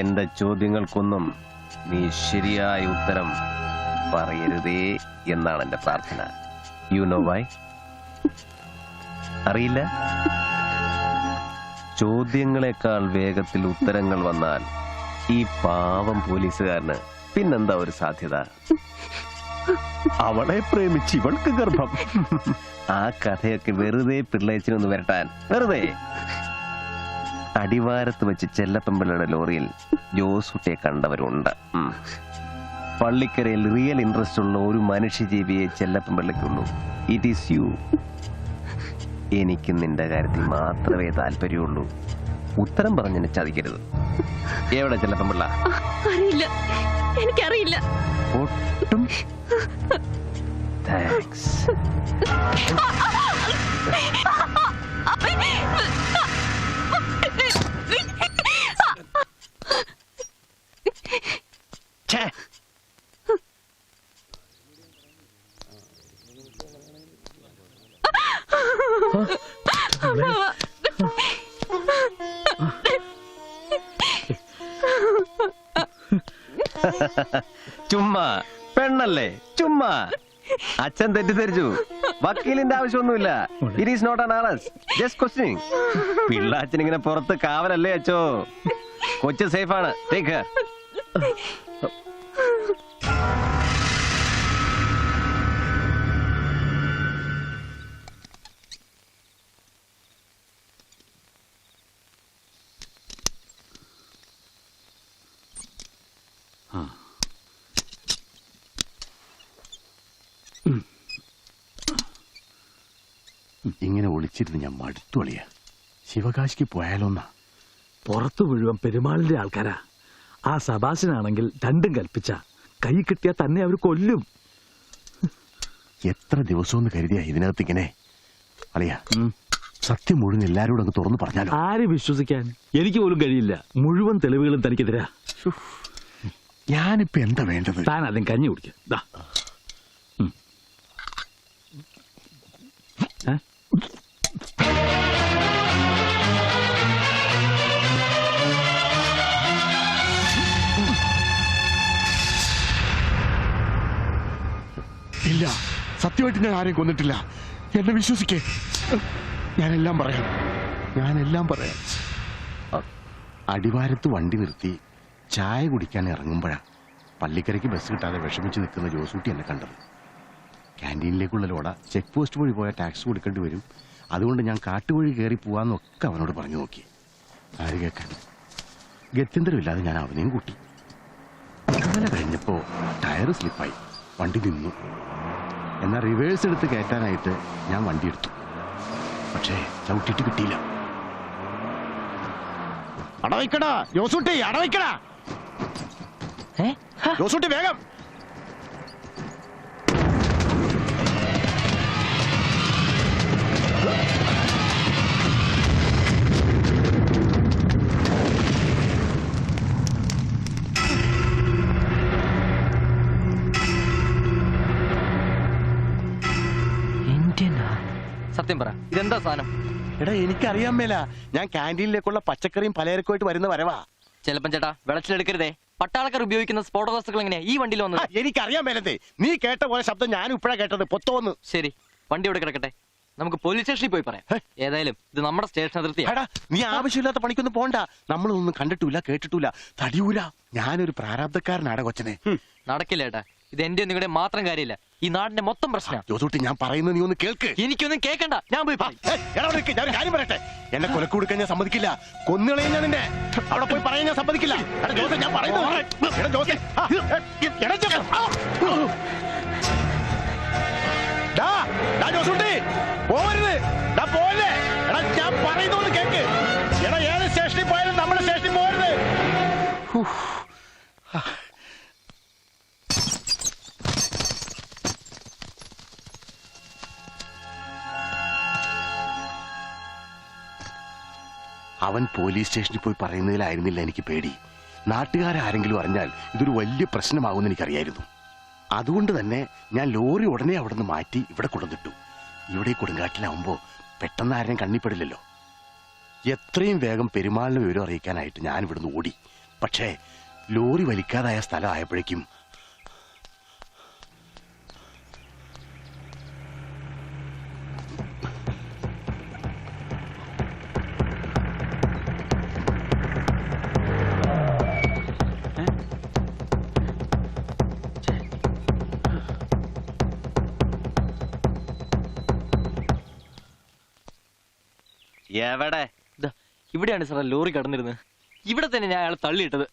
എന്റെ ചോദ്യങ്ങൾക്കൊന്നും നീ ശരിയായ ഉത്തരം പറയരുതേ എന്നാണ് എന്റെ പ്രാർത്ഥന. You know why? അറിയില്ല? ചോദ്യങ്ങളെക്കാൾ വേഗത്തിൽ ഉത്തരങ്ങൾ വന്നാൽ ഈ പാവം പോലീസുകാരന് പിന്നെന്താ ഒരു സാധ്യത? അവളെ പ്രേമിച്ച് ഇവൾക്ക് ഗർഭം. ആ കഥയൊക്കെ വെറുതെ പിള്ളേച്ചിനൊന്ന് വരട്ടാൻ. വെറുതെ അടിവാരത്ത് വെച്ച് ചെല്ലപ്പമ്പിള്ളയുടെ ലോറിയിൽ ജോസൂട്ടിയെ കണ്ടവരുണ്ട്. പള്ളിക്കരയിൽ റിയൽ ഇൻട്രസ്റ്റ് ഉള്ള ഒരു മനുഷ്യജീവിയെ ചെല്ലപ്പമ്പിള്ളയ്ക്കുള്ളൂ. It is you. എനിക്ക് നിന്റെ കാര്യത്തിൽ മാത്രമേ താല്പര്യമുള്ളൂ. ഉത്തരം പറഞ്ഞെന്നെ ചതിക്കരുത്. എവിടെ ചെല്ലപ്പമ്പിള്ള? അറിയില്ല, എനിക്കറിയില്ല. ഒട്ടും താങ്ക്സ്. ചുമ്മാ പെണ്ണല്ലേ, ചുമ്മാ. അച്ഛൻ തെറ്റിദ്ധരിച്ചു. വക്കീലിന്റെ ആവശ്യമൊന്നുമില്ല. It is not an arrest, just questioning. പിള്ളാച്ചൻ ഇങ്ങനെ പുറത്ത് കാവലല്ലേ അച്ചോ. കൊച്ചു സേഫാണ്. Take care. ഇങ്ങനെ ഒളിച്ചിരുന്ന് ഞാൻ മടുത്തു കളിയാ. ശിവകാശിക്ക് പോയാലോന്നാ. പുറത്തു മുഴുവൻ പെരുമാളിന്റെ ആൾക്കാരാ. ആ സബാസിനാണെങ്കിൽ രണ്ടും കൽപ്പിച്ച കൈ കിട്ടിയാ തന്നെ അവർ കൊല്ലും. എത്ര ദിവസമെന്ന് കരുതിയാ ഇതിനകത്ത് ഇങ്ങനെ അളിയാ. സത്യം മുഴുവൻ എല്ലാരോടും അങ്ങ് തുറന്നു പറഞ്ഞാലോ? ആരെ വിശ്വസിക്കാൻ? എനിക്ക് പോലും കഴിയില്ല. മുഴുവൻ തെളിവുകളും തനിക്കെതിരാ. ഞാനിപ്പോ എന്താ വേണ്ടത്? താൻ ആദ്യം കഞ്ഞി കുടിക്ക. ഇല്ല, സത്യമായിട്ട് ഞാൻ ആരെയും കൊന്നിട്ടില്ല. എന്നെ വിശ്വസിക്കേ. ഞാനെല്ലാം പറയാം. അടിവാരത്ത് വണ്ടി നിർത്തി ചായ കുടിക്കാൻ ഇറങ്ങുമ്പോഴാ പള്ളിക്കരയ്ക്ക് ബസ് കിട്ടാതെ വിഷമിച്ച് നിൽക്കുന്ന ജോസൂട്ടി എന്നെ കണ്ടത്. ക്യാൻറ്റീനിലേക്കുള്ള ലോഡ ചെക്ക് പോസ്റ്റ് വഴി പോയാൽ ടാക്സ് കൊടുക്കേണ്ടി വരും, അതുകൊണ്ട് ഞാൻ കാട്ടുവഴി കയറി പോവാന്നൊക്കെ അവനോട് പറഞ്ഞു നോക്കി. ആര് കേൾക്കാൻ? ഗത്യന്തരമില്ലാതെ ഞാൻ അവനെയും കൂട്ടി. അങ്ങനെ കഴിഞ്ഞപ്പോ ടയർ സ്ലിപ്പായി, വണ്ടി നിന്നു. എന്നാൽ റിവേഴ്സ് എടുത്ത് കയറ്റാനായിട്ട് ഞാൻ വണ്ടി എടുത്തു. പക്ഷേ ചവിട്ടിട്ട് കിട്ടിയില്ല. അടവയ്ക്കടാ ജോസൂട്ടി, അടവയ്ക്കടാ ജോസൂട്ടി, വേഗം. സത്യം പറ, ഇതെന്താ സാധനം? എടാ എനിക്കറിയാൻ മേല. ഞാൻ ക്യാൻറ്റീനിലേക്കുള്ള പച്ചക്കറിയും പലചരക്കുമായിട്ട് വരുന്ന വരവാ. ചെലപ്പം ചേട്ടാ വെളച്ചിലെടുക്കരുതേ. പട്ടാളക്കാർ ഉപയോഗിക്കുന്ന സ്ഫോടക വസ്തുക്കൾ എങ്ങനെയാ ഈ വണ്ടിയിൽ വന്നത്? എനിക്കറിയാൻ മേലത്തെ. നീ കേട്ട പോലെ ശബ്ദം ഞാനും ഇപ്പഴാ കേട്ടത്. പൊത്തോന്ന്. ശരി, വണ്ടി ഇവിടെ കിടക്കട്ടെ, നമുക്ക് പോലീസ് സ്റ്റേഷനിൽ പോയി പറയാം. ഏതായാലും ഇത് നമ്മുടെ സ്റ്റേഷൻ അതിർത്തിയാണ്. നീ ആവശ്യമില്ലാത്ത പണിക്കൊന്നും പോണ്ട. നമ്മളൊന്നും കണ്ടിട്ടില്ല, കേട്ടിട്ടില്ല. തടിയൂല. ഞാനൊരു പ്രാരാബ്ധക്കാരനാണ് കൊച്ചനെ. നടക്കില്ല ഏട്ടാ, ഇത് എന്റെ നിങ്ങളുടെ മാത്രം കാര്യമില്ല, ഈ നാടിന്റെ മൊത്തം പ്രശ്നം. ജോസൂട്ടി, ഞാൻ പറയുന്നത് നീ ഒന്ന് കേൾക്ക്. എനിക്കൊന്നും കേൾക്കണ്ട, ഞാൻ പോയി ഞാൻ ഒരു കാര്യം പറയട്ടെ. എന്നെ കൊലക്ക് കൊടുക്കാൻ ഞാൻ സമ്മതിക്കില്ല. കൊന്നുകളയും ഞാൻ നിന്നെ. അവിടെ പോയി പറയാൻ ഞാൻ സമ്മതിക്കില്ല. ഞാൻ പറയുന്നത് ജോസൂട്ടി പോവരുത്. പോലെ ഞാൻ പറയുന്നത് കേൾക്ക്. എടാ ഏത് സ്റ്റേഷനിൽ പോയാലും നമ്മുടെ സ്റ്റേഷനിൽ പോകരുത്. അവൻ പോലീസ് സ്റ്റേഷനിൽ പോയി പറയുന്നതിലായിരുന്നില്ല എനിക്ക് പേടി. നാട്ടുകാരെങ്കിലും അറിഞ്ഞാൽ ഇതൊരു വലിയ പ്രശ്നമാകുമെന്ന് എനിക്കറിയായിരുന്നു. അതുകൊണ്ട് തന്നെ ഞാൻ ലോറി ഉടനെ അവിടെ നിന്ന് മാറ്റി ഇവിടെ കൊണ്ടുവന്നിട്ടു. ഇവിടെ കൊടുങ്കാട്ടിലാവുമ്പോ പെട്ടെന്ന് ആരെയും കണ്ണിപ്പെടില്ലല്ലോ. എത്രയും വേഗം പെരുമാളിനെ വിവരം അറിയിക്കാനായിട്ട് ഞാൻ ഇവിടുന്ന് ഓടി. പക്ഷേ ലോറി വലിക്കാതായ സ്ഥലം ആയപ്പോഴേക്കും എവിടെ? ദാ, ഇവിടെയാണ് സാർ ലോറി കടന്നിരുന്നത്. ഇവിടെ തന്നെ ഞാൻ അയാളെ തള്ളിയിട്ടത്.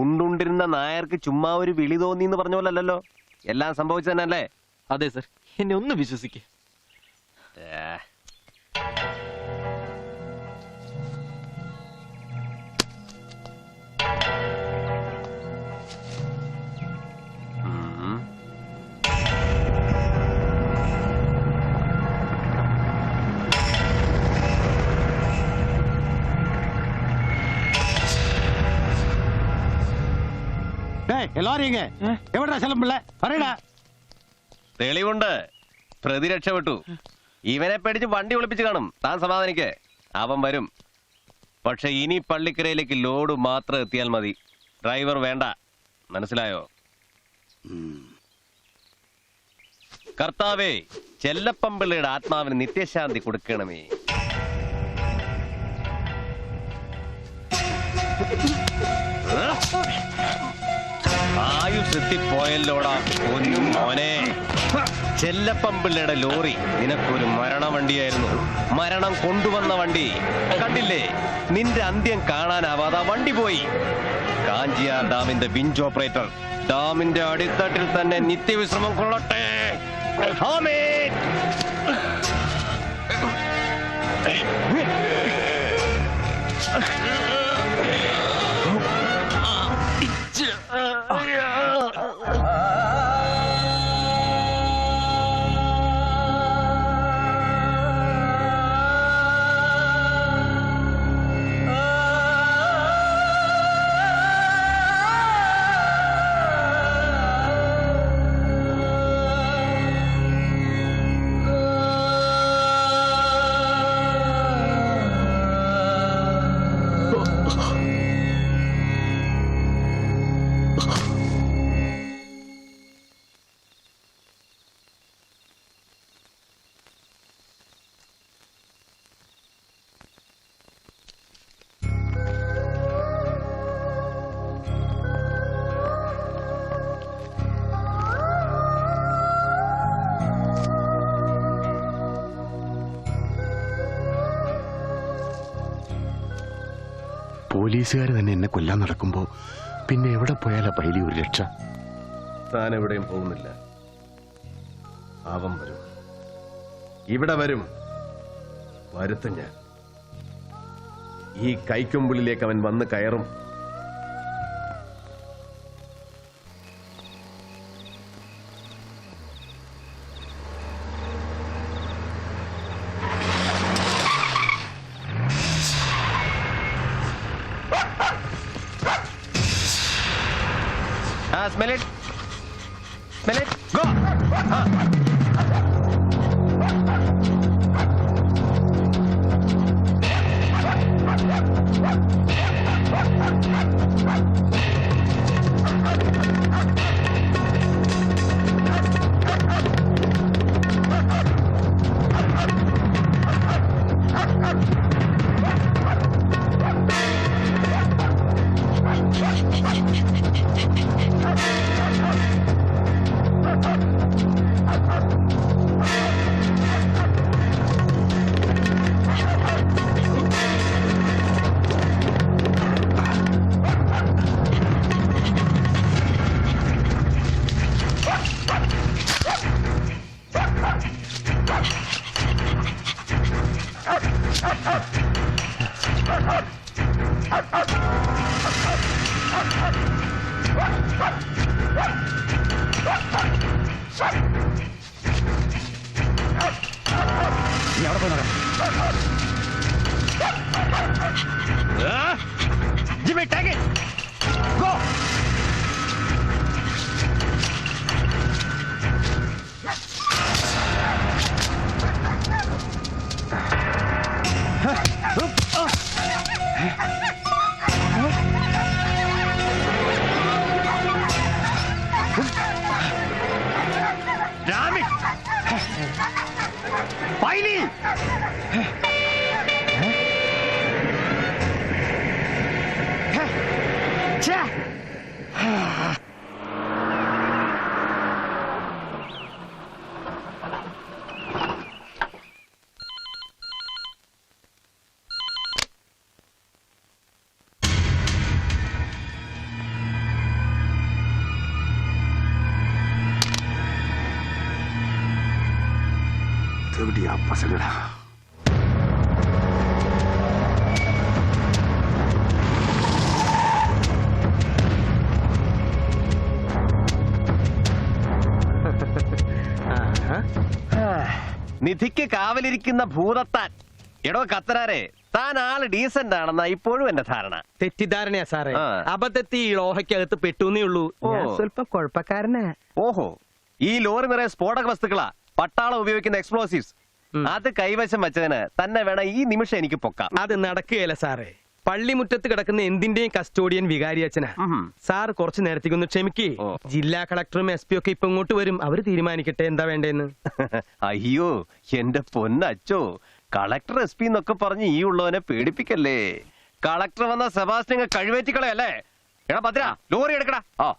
ഉണ്ടുണ്ടിരുന്ന നായർക്ക് ചുമ്മാ ഒരു വിളി തോന്നി എന്ന് പറഞ്ഞ പോലല്ലോ എല്ലാം സംഭവിച്ചതന്നല്ലേ? അതെ സാർ, എന്നെ ഒന്ന് വിശ്വസിക്ക്. തെളിവുണ്ട്. പ്രതി രക്ഷപ്പെട്ടു. ഇവനെ പേടിച്ച് വണ്ടി ഒളിപ്പിച്ച് കാണും. താൻ സമാധാനിക്ക്, അവൻ വരും. പക്ഷെ ഇനി പള്ളിക്കരയിലേക്ക് ലോഡ് മാത്രം എത്തിയാൽ മതി. ഡ്രൈവർ വേണ്ട. മനസ്സിലായോ? കർത്താവേ, ചെല്ലപ്പമ്പിള്ളയുടെ ആത്മാവിന് നിത്യശാന്തി കൊടുക്കണമേ. ആയുസ് എത്തിപ്പോയല്ലോടാ ഒന്നും മോനെ. ചെല്ലപ്പമ്പിള്ളയുടെ ലോറി നിനക്കൊരു മരണ വണ്ടിയായിരുന്നു. മരണം കൊണ്ടുവന്ന വണ്ടി. കണ്ടില്ലേ, നിന്റെ അന്ത്യം കാണാനാവാതെ വണ്ടി പോയി. കാഞ്ചിയാർ ഡാമിന്റെ വിഞ്ച് ഓപ്പറേറ്റർ ഡാമിന്റെ അടിത്തട്ടിൽ തന്നെ നിത്യവിശ്രമം കൊള്ളട്ടെ. ആമേൻ. പോലീസുകാർ തന്നെ എന്നെ കൊല്ലാൻ നടക്കുമ്പോ പിന്നെ എവിടെ പോയാലാ പൈലി ഒരു രക്ഷ? താൻ എവിടെയും പോകുന്നില്ല. അവൻ വരും. ഇവിടെ വരും. വരുത്തും ഞാൻ. ഈ കൈക്കൊമ്പിളിലേക്ക് അവൻ വന്ന് കയറും. Smell it. Smell it. Go. Jimmy, take it! Go! Huh? എവിടെയാ പസങ്ങടാ? നിധിക്ക് കാവലിരിക്കുന്ന ഭൂതത്താൻ. എടോ കത്തനാരെ, താൻ ആള് ഡീസന്റ് ആണെന്നാ ഇപ്പോഴും എന്റെ ധാരണ. തെറ്റിദ്ധാരണയാ സാറേ. ആ. അബദ്ധത്തി ഈ ലോഹയ്ക്കകത്ത് പെട്ടുന്നേ ഉള്ളൂ. ഞാൻ ഓ. സ്വല്പം കുഴപ്പക്കാരനാ. ഓഹോ, ഈ ലോറി നിറയെ സ്ഫോടക വസ്തുക്കളാ, പട്ടാളം ഉപയോഗിക്കുന്ന എക്സ്പ്ലോസീവ്സ്. അത് കൈവശം വെച്ചതിന് തന്നെ വേണം ഈ നിമിഷം എനിക്ക് പൊക്കാം. അത് നടക്കുകയല്ല സാറേ. പള്ളിമുറ്റത്ത് കിടക്കുന്ന എന്തിന്റെയും കസ്റ്റോഡിയൻ വികാരി അച്ഛനാ. സാർ കുറച്ചു നേരത്തേക്കൊന്ന് ക്ഷമിക്കേ. ഓ. ജില്ലാ കളക്ടറും SP ഒക്കെ ഇപ്പൊ ഇങ്ങോട്ട് വരും. അവര് തീരുമാനിക്കട്ടെ എന്താ വേണ്ടേന്ന്. അയ്യോ എന്റെ പൊന്നച്ചോ, കളക്ടർ SP എന്നൊക്കെ പറഞ്ഞ് ഈ ഉള്ളവനെ പേടിപ്പിക്കല്ലേ. കളക്ടർ വന്ന സെബാസ്റ്റ്യൻ കഴിവേറ്റിക്കളയല്ലേ. എടാ ഭദ്ര, ലോറി എടുക്കടാ. ആ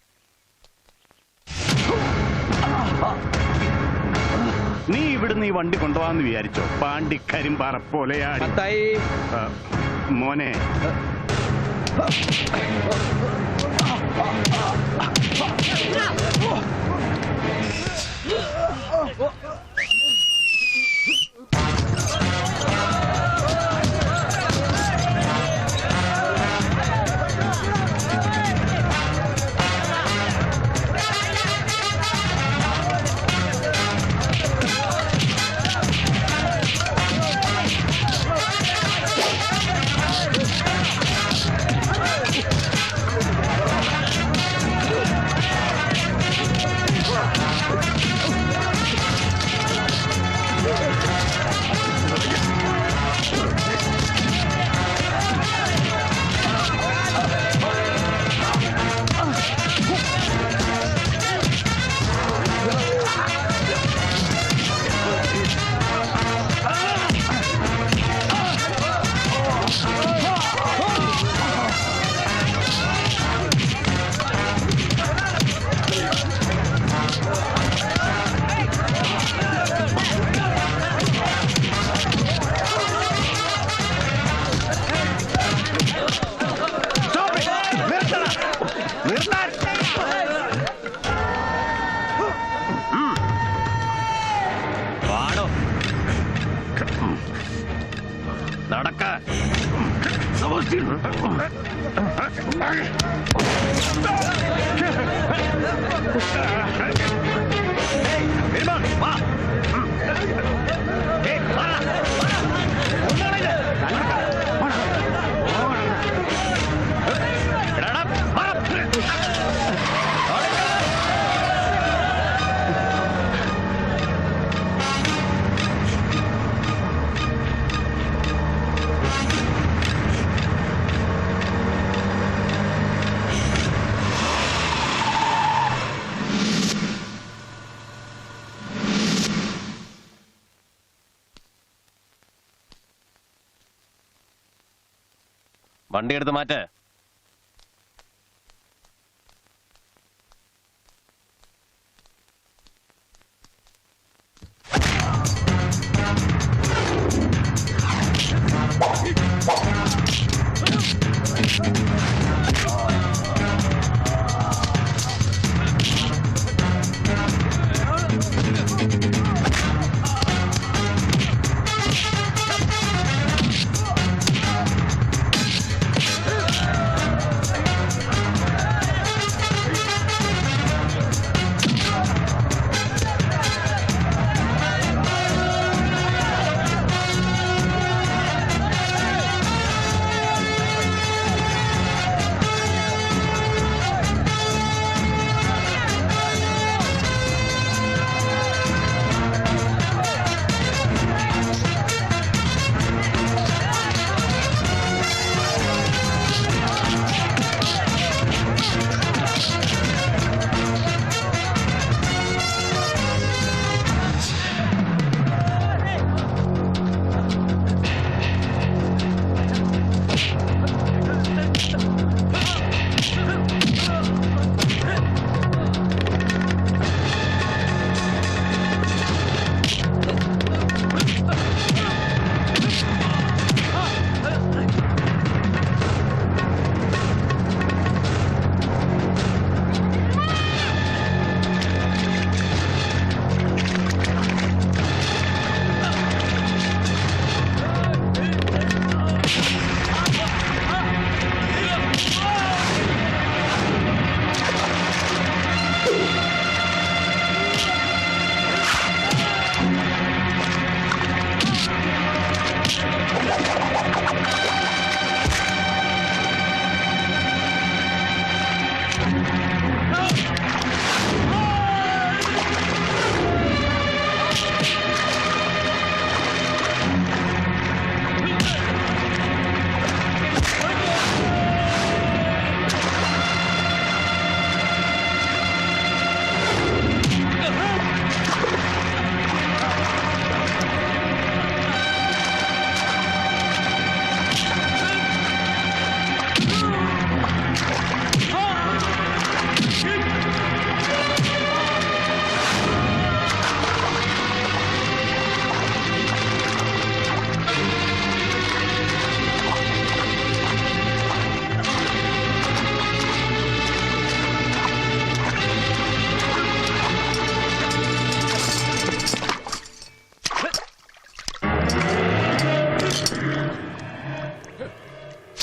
നീ ഇവിടുന്ന് ഈ വണ്ടി കൊണ്ടുപോകാന്ന് വിചാരിച്ചോ? പാണ്ടി കരിമ്പാറ പോലെയാടി. പത്തായി. മോനെ, നടക്ക. വണ്ടി എടുത്ത് മാറ്റ്.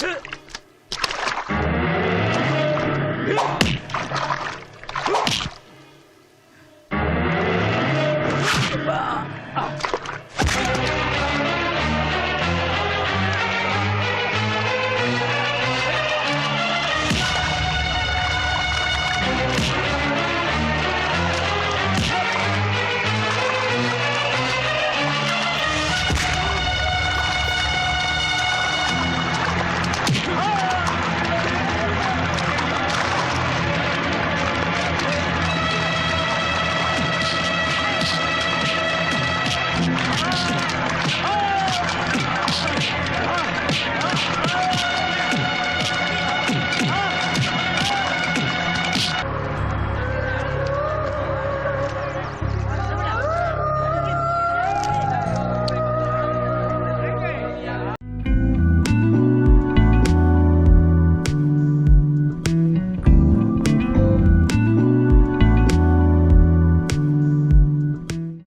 ഛ്!